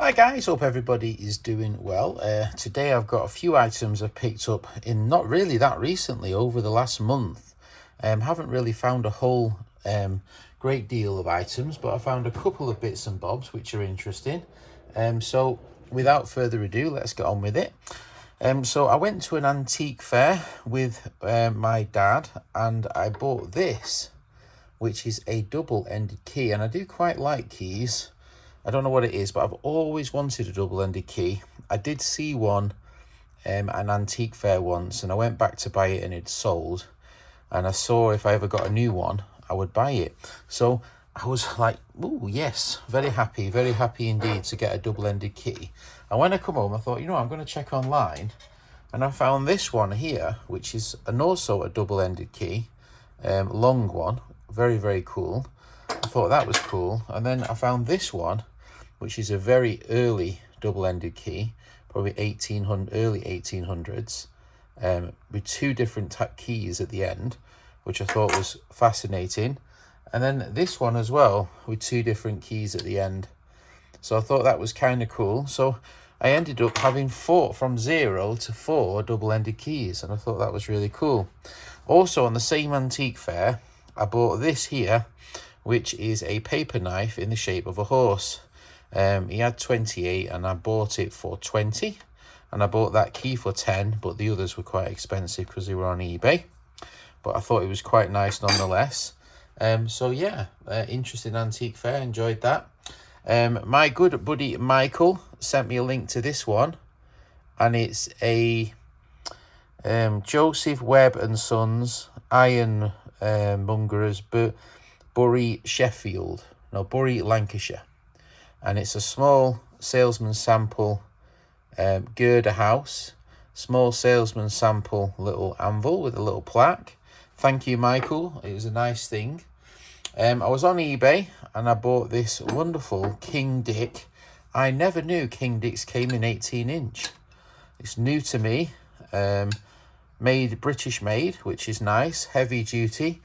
Hi guys, hope everybody is doing well. Today I've got a few items I've picked up in not really that recently, over the last month. Haven't really found a whole great deal of items, but I found a couple of bits and bobs which are interesting. So without further ado, let's get on with it. So I went to an antique fair with my dad and I bought this, which is a double-ended key, and I do quite like keys. I don't know what it is, but I've always wanted a double-ended key. I did see one at an antique fair once, and I went back to buy it and it's sold. And I saw if I ever got a new one, I would buy it. So I was like, oh yes, very happy indeed to get a double-ended key. And when I come home, I thought, I'm going to check online. And I found this one here, which is also a double-ended key, long one, very cool. I thought that was cool. And then I found this one, which is a very early double-ended key, probably early 1800s, with two different keys at the end, which I thought was fascinating. And then this one as well, with two different keys at the end. So I thought that was kind of cool. So I ended up having from 0 to 4 double-ended keys, and I thought that was really cool. Also on the same antique fair, I bought this here, which is a paper knife in the shape of a horse. He had 28 and I bought it for 20, and I bought that key for 10, but the others were quite expensive because they were on eBay. But I thought it was quite nice nonetheless. So yeah, interesting antique fair, enjoyed that. My good buddy Michael sent me a link to this one, and it's a Joseph Webb and Sons Iron Mongerers, Bury Lancashire. And it's a small salesman sample girder house, small salesman sample little anvil with a little plaque. Thank you, Michael. It was a nice thing. I was on eBay and I bought this wonderful King Dick. I never knew King Dicks came in 18-inch. It's new to me. British made, which is nice, heavy duty.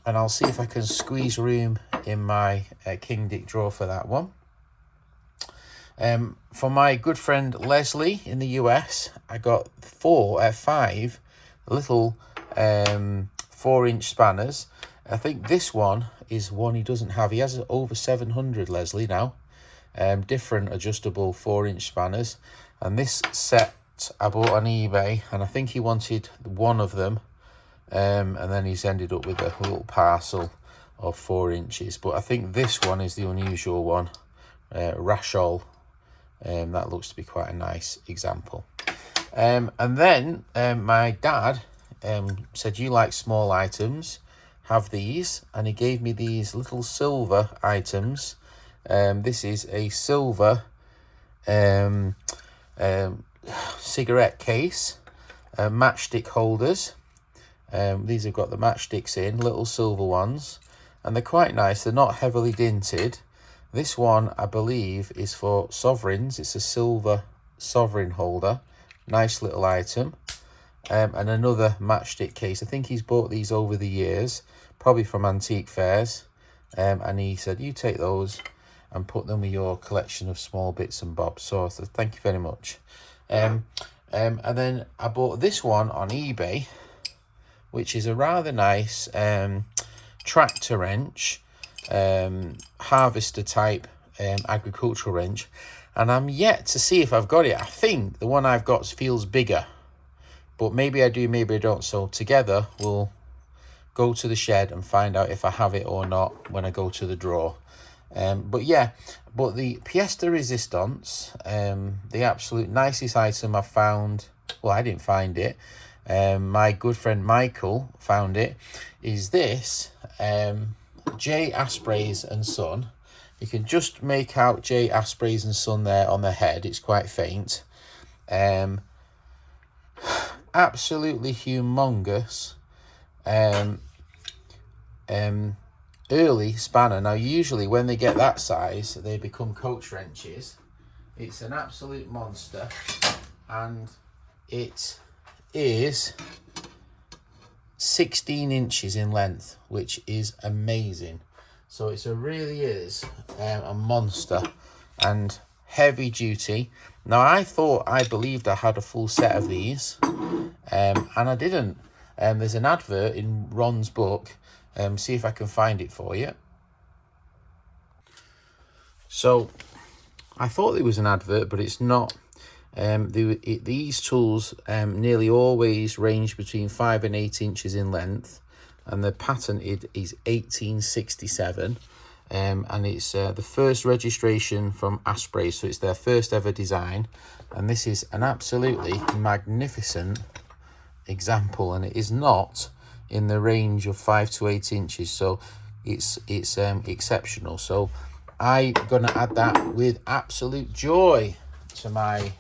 And I'll see if I can squeeze room in my King Dick drawer for that one. For my good friend Leslie in the US, I got 5 little 4-inch spanners. I think this one is one he doesn't have. He has over 700, Leslie, now. Different adjustable 4-inch spanners. And this set I bought on eBay, and I think he wanted one of them. And then he's ended up with a little parcel of 4 inches. But I think this one is the unusual one, Rashol. That looks to be quite a nice example. And then my dad said, you like small items, have these. And he gave me these little silver items. This is a silver cigarette case, matchstick holders. These have got the matchsticks in, little silver ones, and they're quite nice. They're not heavily dinted. This one, I believe, is for sovereigns. It's a silver sovereign holder. Nice little item. And another matchstick case. I think he's bought these over the years, probably from antique fairs. And he said, you take those and put them with your collection of small bits and bobs. So thank you very much. And then I bought this one on eBay, which is a rather nice tractor wrench, harvester type agricultural wrench. And I'm yet to see if I've got it. I think the one I've got feels bigger, but maybe I do, maybe I don't. So together we'll go to the shed and find out if I have it or not when I go to the drawer. But the pièce de résistance, the absolute nicest item I've found, well, I didn't find it, my good friend Michael found it, is this J Asbury and Son. You can just make out J Asbury and Son there on the head. It's quite faint. Absolutely humongous early spanner. Now usually when they get that size they become coach wrenches. It's an absolute monster, and it is 16 inches in length, which is amazing. So it really is a monster, and heavy duty. Now I believed I had a full set of these, and I didn't. There's an advert in Ron's book. See if I can find it for you. So I thought it was an advert, but it's not. These tools nearly always range between 5 and 8 inches in length, and the patent is 1867, and it's the first registration from Aspray, so it's their first ever design, and this is an absolutely magnificent example, and it is not in the range of 5 to 8 inches, so it's exceptional. So I'm gonna add that with absolute joy to my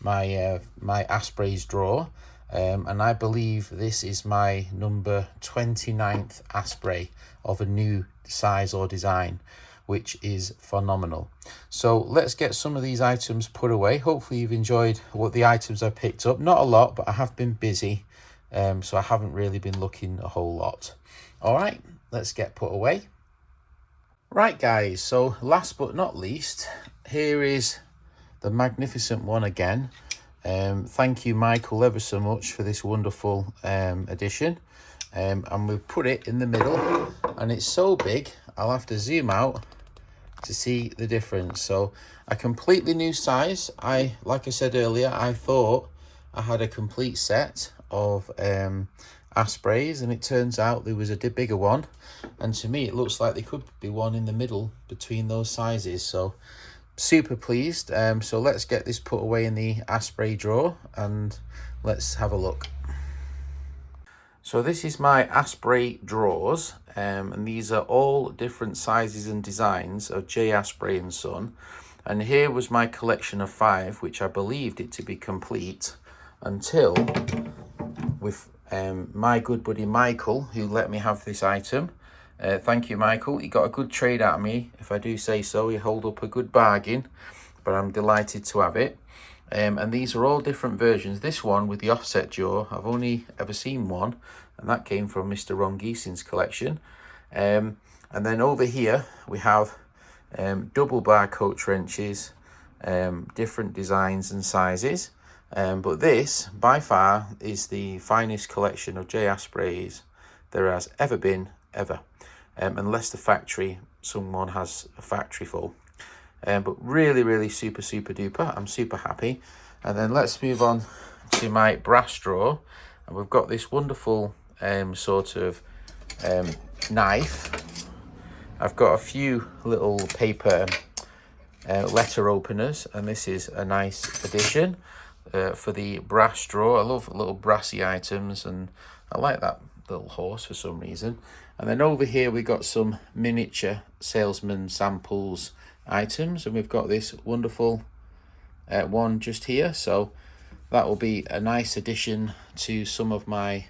my Aspray's drawer, and I believe this is my number 29th Aspray of a new size or design, which is phenomenal. So let's get some of these items put away. Hopefully you've enjoyed what the items I picked up. Not a lot, but I have been busy, so I haven't really been looking a whole lot. All right, let's get put away. Right guys, so last but not least, here is the magnificent one again. Thank you, Michael, ever so much for this wonderful edition. And we've put it in the middle, and it's so big I'll have to zoom out to see the difference. So a completely new size. Like I said earlier, I thought I had a complete set of Asprays, and it turns out there was a bigger one, and to me it looks like there could be one in the middle between those sizes. So super pleased. So let's get this put away in the Aspray drawer and let's have a look. So this is my Aspray drawers, and these are all different sizes and designs of J Asbury and Son. And here was my collection of 5, which I believed it to be complete until with my good buddy Michael, who let me have this item. Thank you, Michael. He got a good trade out of me, if I do say so. He held up a good bargain, but I'm delighted to have it. And these are all different versions. This one with the offset jaw, I've only ever seen one, and that came from Mr. Ron Geesing's collection. And then over here we have double barcoat wrenches, different designs and sizes. But this, by far, is the finest collection of J Asprays there has ever been, ever. Unless the factory, someone has a factory full. But really super duper. I'm super happy. And then let's move on to my brass drawer. And we've got this wonderful sort of knife. I've got a few little paper letter openers, and this is a nice addition for the brass drawer. I love little brassy items, and I like that little horse for some reason. And then over here we got some miniature salesman samples items, and we've got this wonderful one just here, so that will be a nice addition to some of my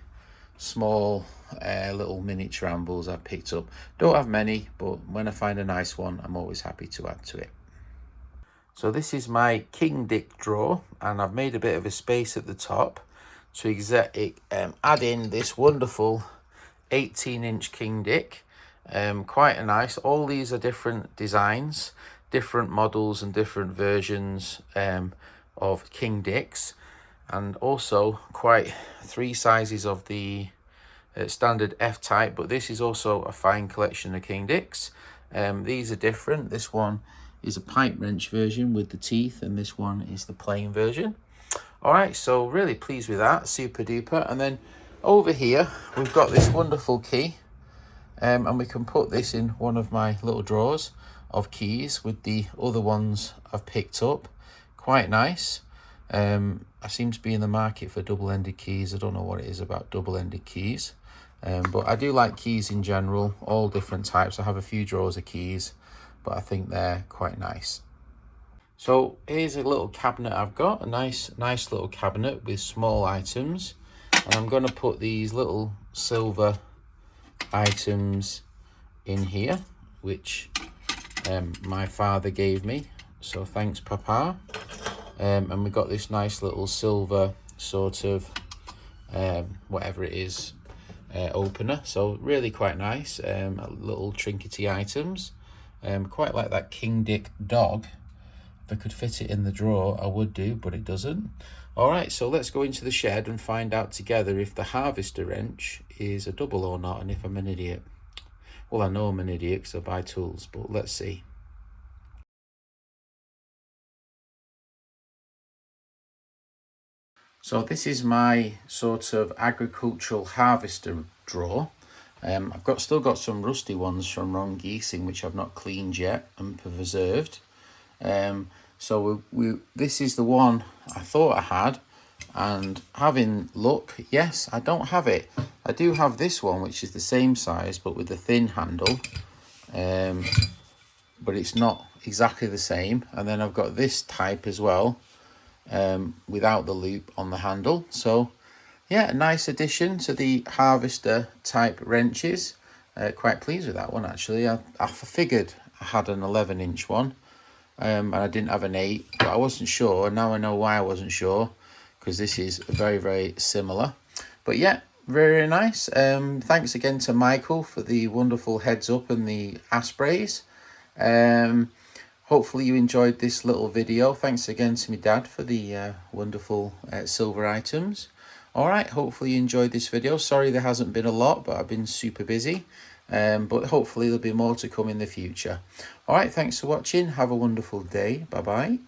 small little miniature ambles I've picked up. Don't have many, but when I find a nice one, I'm always happy to add to it. So this is my King Dick drawer, and I've made a bit of a space at the top to add in this wonderful 18-inch King Dick. Quite a nice. All these are different designs, different models and different versions of King Dicks, and also quite 3 sizes of the standard F-type, but this is also a fine collection of King Dicks. These are different. This one is a pipe wrench version with the teeth, and this one is the plain version. All right, so really pleased with that, super duper. And then over here we've got this wonderful key, and we can put this in one of my little drawers of keys with the other ones I've picked up. Quite nice. I seem to be in the market for double-ended keys. I don't know what it is about double-ended keys, but I do like keys in general, all different types. I have a few drawers of keys, but I think they're quite nice. So here's a little cabinet I've got, a nice little cabinet with small items, and I'm going to put these little silver items in here, which my father gave me, so thanks Papa. And we got this nice little silver sort of whatever it is opener, so really quite nice. Little trinkety items, quite like that King Dick dog. If I could fit it in the drawer, I would do, but it doesn't. All right, so let's go into the shed and find out together if the harvester wrench is a double or not, and if I'm an idiot. Well, I know I'm an idiot because I buy tools, but let's see. So this is my sort of agricultural harvester drawer. I've still got some rusty ones from wrong geesing, which I've not cleaned yet and preserved. So this is the one I thought I had, and having look, yes, I don't have it. I do have this one, which is the same size but with a thin handle, but it's not exactly the same. And then I've got this type as well, without the loop on the handle. So yeah, a nice addition to the harvester type wrenches. Quite pleased with that one actually. I figured I had an 11-inch one, and I didn't have an 8, but I wasn't sure. Now I know why I wasn't sure, because this is very, very similar. But yeah, very nice. Thanks again to Michael for the wonderful heads up and the Asprays. Hopefully you enjoyed this little video. Thanks again to my dad for the wonderful silver items. All right, hopefully you enjoyed this video. Sorry there hasn't been a lot, but I've been super busy. But hopefully there'll be more to come in the future. All right, thanks for watching. Have a wonderful day. Bye-bye.